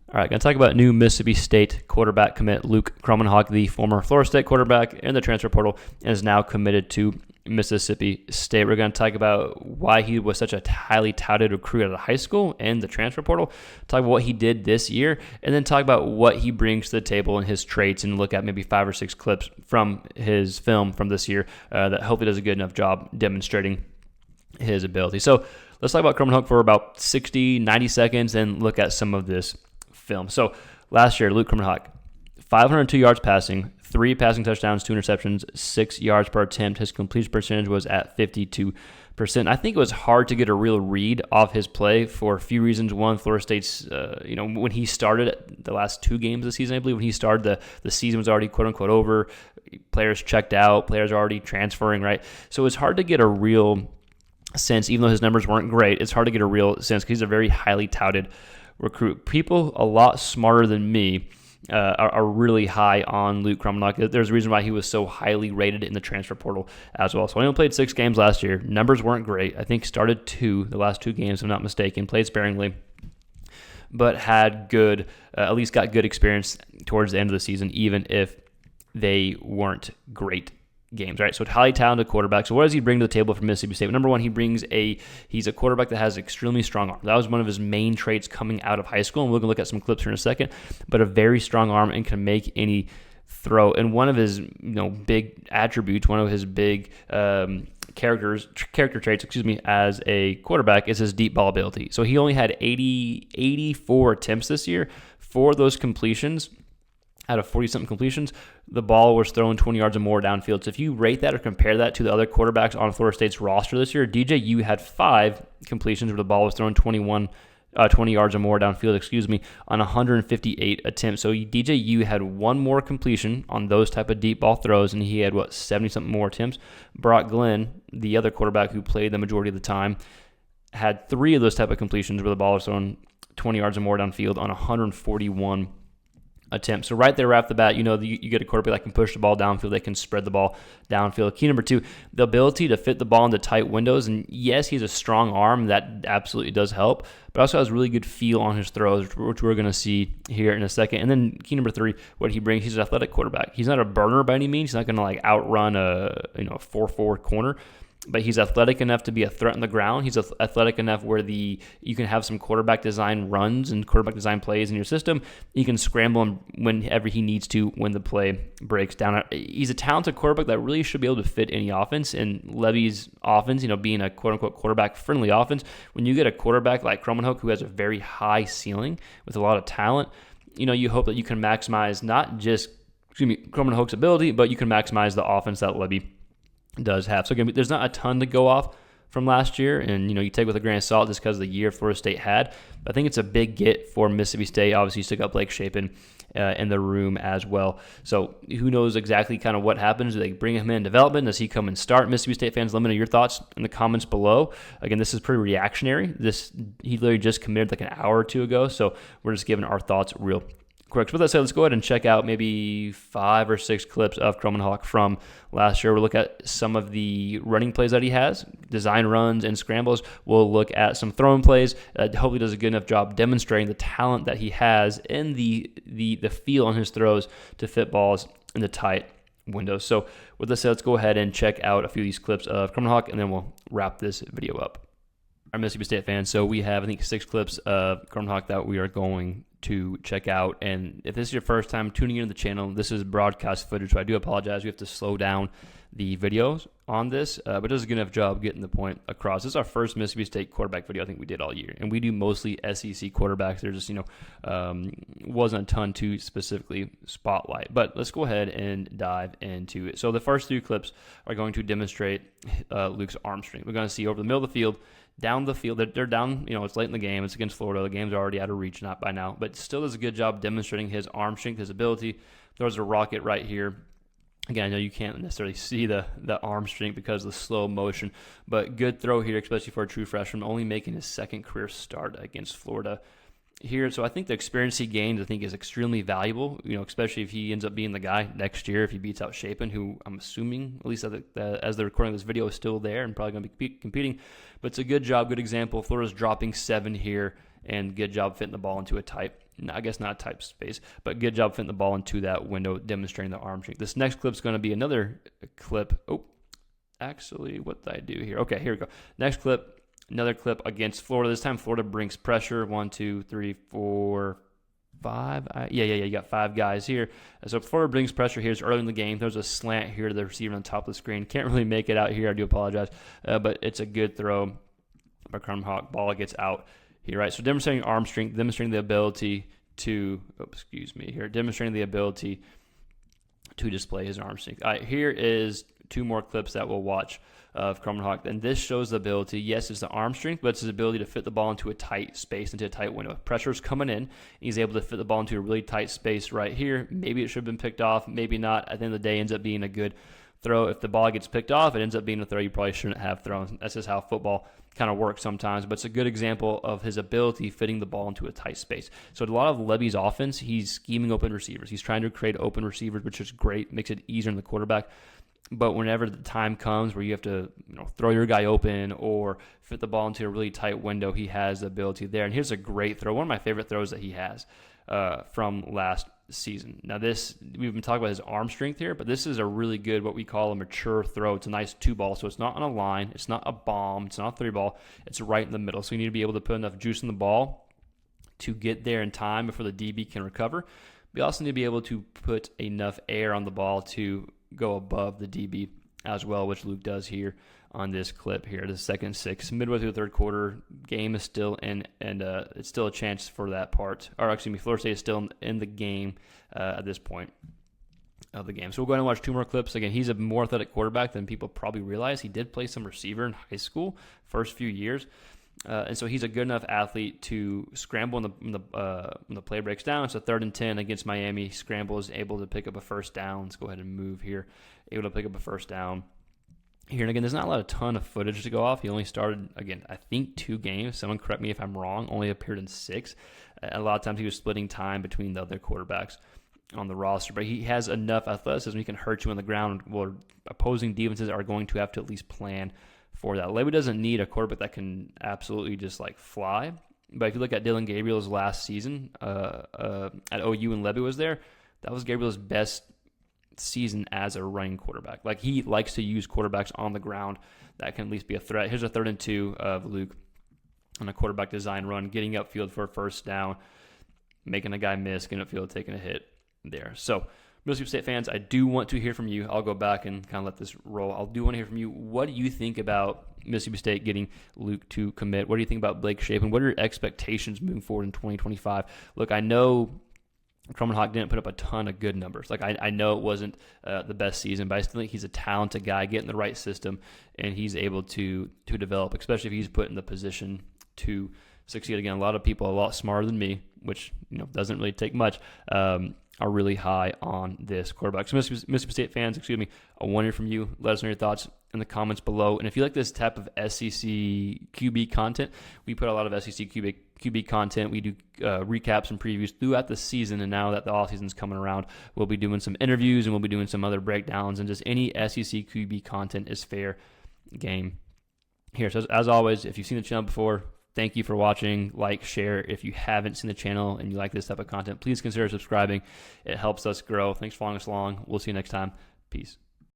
All right, going to talk about new Mississippi State quarterback commit Luke Kromenhoek, the former Florida State quarterback in the transfer portal, and is now committed to Mississippi State. We're going to talk about why he was such a highly touted recruit out of high school and the transfer portal, talk about what he did this year, and then talk about what he brings to the table and his traits, and look at maybe 5 or 6 clips from his film from this year that hopefully does a good enough job demonstrating his ability. So let's talk about Kromenhoek for about 60, 90 seconds and look at some of this film. So last year, Luke Kromenhoek, 502 yards passing, 3 passing touchdowns, 2 interceptions, 6 yards per attempt. His completion percentage was at 52%. I think it was hard to get a real read off his play for a few reasons. One, Florida State's, when he started the last 2 games of the season, I believe when he started, the season was already quote unquote over. Players checked out, players are already transferring, right? So it's hard to get a real sense, even though his numbers weren't great. It's hard to get a real sense because he's a very highly touted recruit. People a lot smarter than me are really high on Luke Kromenhoek. There's a reason why he was so highly rated in the transfer portal as well. So he only played 6 games last year. Numbers weren't great. I think started the last 2 games, if I'm not mistaken. Played sparingly, but had at least got good experience towards the end of the season, even if they weren't great games, right? So it's highly talented quarterback. So what does he bring to the table for Mississippi State? Number one, he's a quarterback that has extremely strong arm. That was one of his main traits coming out of high school, and we're going to look at some clips here in a second, but a very strong arm and can make any throw. And one of his big attributes, one of his big character traits, as a quarterback is his deep ball ability. So he only had 84 attempts this year. 4 of those completions, out of 40-something completions, the ball was thrown 20 yards or more downfield. So if you rate that or compare that to the other quarterbacks on Florida State's roster this year, DJU had 5 completions where the ball was thrown 20 yards or more downfield, on 158 attempts. So DJU had 1 more completion on those type of deep ball throws, and he had, 70-something more attempts. Brock Glenn, the other quarterback who played the majority of the time, had 3 of those type of completions where the ball was thrown 20 yards or more downfield on 141 attempts. So right there off the bat, you get a quarterback that can push the ball downfield, they can spread the ball downfield. Key number 2, the ability to fit the ball into tight windows. And yes, he's a strong arm. That absolutely does help, but also has really good feel on his throws, which we're going to see here in a second. And then key number 3, what he brings, he's an athletic quarterback. He's not a burner by any means. He's not going to outrun a 4-4 corner. But he's athletic enough to be a threat on the ground. He's athletic enough where you can have some quarterback design runs and quarterback design plays in your system. You can scramble him whenever he needs to when the play breaks down. He's a talented quarterback that really should be able to fit any offense. And Levy's offense, being a quote-unquote quarterback-friendly offense, when you get a quarterback like Kromenhoek who has a very high ceiling with a lot of talent, you hope that you can maximize not just Kromenhoek's ability, but you can maximize the offense that Levy does have. So again, there's not a ton to go off from last year, and you take with a grain of salt just because of the year Florida State had. But I think it's a big get for Mississippi State. Obviously, you still got Blake Shapen in the room as well. So who knows exactly kind of what happens? Do they bring him in development? Does he come and start? Mississippi State fans, let me know your thoughts in the comments below. Again, this is pretty reactionary. He literally just committed like an hour or 2 ago, so we're just giving our thoughts real quick. So with that said, let's go ahead and check out maybe 5 or 6 clips of Kromenhoek from last year. We'll look at some of the running plays that he has, design runs and scrambles. We'll look at some throwing plays. Hopefully does a good enough job demonstrating the talent that he has and the feel on his throws to fit balls in the tight windows. So with that said, let's go ahead and check out a few of these clips of Kromenhoek, and then we'll wrap this video up. Our Mississippi State fans, so we have, I think, 6 clips of Kromenhoek that we are going to check out. And if this is your first time tuning into the channel, this is broadcast footage, so I do apologize. We have to slow down the videos on this, but it does a good enough job getting the point across. This is our first Mississippi State quarterback video I think we did all year, and we do mostly SEC quarterbacks. There just wasn't a ton to specifically spotlight, but let's go ahead and dive into it. So the first 3 clips are going to demonstrate Luke's arm strength. We're going to see over the middle of the field, down the field. They're down, it's late in the game. It's against Florida. The game's already out of reach, not by now, but still does a good job demonstrating his arm strength, his ability. Throws a rocket right here. Again, I know you can't necessarily see the arm strength because of the slow motion, but good throw here, especially for a true freshman, only making his 2nd career start against Florida here. So I think the experience he gained, I think, is extremely valuable, especially if he ends up being the guy next year, if he beats out Shapen, who I'm assuming, at least as they're recording this video, is still there and probably going to be competing. But it's a good job, good example. Florida's dropping 7 here, and good job fitting the ball into a tight I guess not a tight space, but good job fitting the ball into that window, demonstrating the arm strength. This next clip is going to be another clip. Oh, actually, what did I do here? Okay, here we go. Next clip, another clip against Florida. This time Florida brings pressure. 1, 2, 3, 4, 5. You got 5 guys here. So Florida brings pressure here. It's early in the game. There's a slant here to the receiver on the top of the screen. Can't really make it out here. I do apologize. But it's a good throw by Kromenhoek. Ball gets out here, right? So demonstrating arm strength, demonstrating the ability to, demonstrating the ability to display his arm strength. All right, here is 2 more clips that we'll watch of Kromenhoek, and this shows the ability. Yes, it's the arm strength, but it's his ability to fit the ball into a tight space, into a tight window. Pressure's coming in, and he's able to fit the ball into a really tight space right here. Maybe it should have been picked off, maybe not. At the end of the day, it ends up being a good throw. If the ball gets picked off, it ends up being a throw you probably shouldn't have thrown. That's just how football kind of works sometimes, but it's a good example of his ability fitting the ball into a tight space. So a lot of Levy's offense, he's scheming open receivers. He's trying to create open receivers, which is great, makes it easier on the quarterback. But whenever the time comes where you have to throw your guy open or fit the ball into a really tight window, he has the ability there. And here's a great throw, one of my favorite throws that he has from last season. Now we've been talking about his arm strength here, but this is a really good, what we call a mature throw. It's a nice 2-ball, so it's not on a line, it's not a bomb, it's not a 3-ball, it's right in the middle. So you need to be able to put enough juice in the ball to get there in time before the DB can recover. We also need to be able to put enough air on the ball to go above the DB as well, which Luke does here on this clip here. The second 6, midway through the third quarter, game is still in, and it's still a chance for that part. Or excuse me, Florida State is still in the game at this point of the game. So we'll go ahead and watch 2 more clips. Again, he's a more athletic quarterback than people probably realize. He did play some receiver in high school, first few years. And so he's a good enough athlete to scramble when the play breaks down. It's a 3rd and 10 against Miami. Scramble is able to pick up a first down. Let's go ahead and move here. Able to pick up a first down here. And again, there's not a ton of footage to go off. He only started, again, I think 2 games. Someone correct me if I'm wrong. Only appeared in 6. A lot of times he was splitting time between the other quarterbacks on the roster. But he has enough athleticism. He can hurt you on the ground where opposing defenses are going to have to at least plan for that. Levy doesn't need a quarterback that can absolutely just fly. But if you look at Dylan Gabriel's last season at OU when Levy was there, that was Gabriel's best season as a running quarterback. He likes to use quarterbacks on the ground that can at least be a threat. Here's a 3rd and 2 of Luke on a quarterback design run, getting upfield for a first down, making a guy miss, getting upfield, taking a hit there. So Mississippi State fans, I do want to hear from you. I'll go back and kind of let this roll. I do want to hear from you. What do you think about Mississippi State getting Luke to commit? What do you think about Blake Shapen? What are your expectations moving forward in 2025? Look, I know Kromenhoek didn't put up a ton of good numbers. I know it wasn't the best season, but I still think he's a talented guy, get in the right system, and he's able to develop, especially if he's put in the position to succeed. Again, a lot of people a lot smarter than me, which doesn't really take much, are really high on this quarterback. So Mississippi State fans, I want to hear from you. Let us know your thoughts in the comments below. And if you like this type of SEC QB content, we put a lot of SEC QB content. We do recaps and previews throughout the season, and now that the off season's coming around, we'll be doing some interviews and we'll be doing some other breakdowns, and just any SEC QB content is fair game here. So as always, if you've seen the channel before, thank you for watching. Like, share. If you haven't seen the channel and you like this type of content, please consider subscribing. It helps us grow. Thanks for following us along. We'll see you next time. Peace.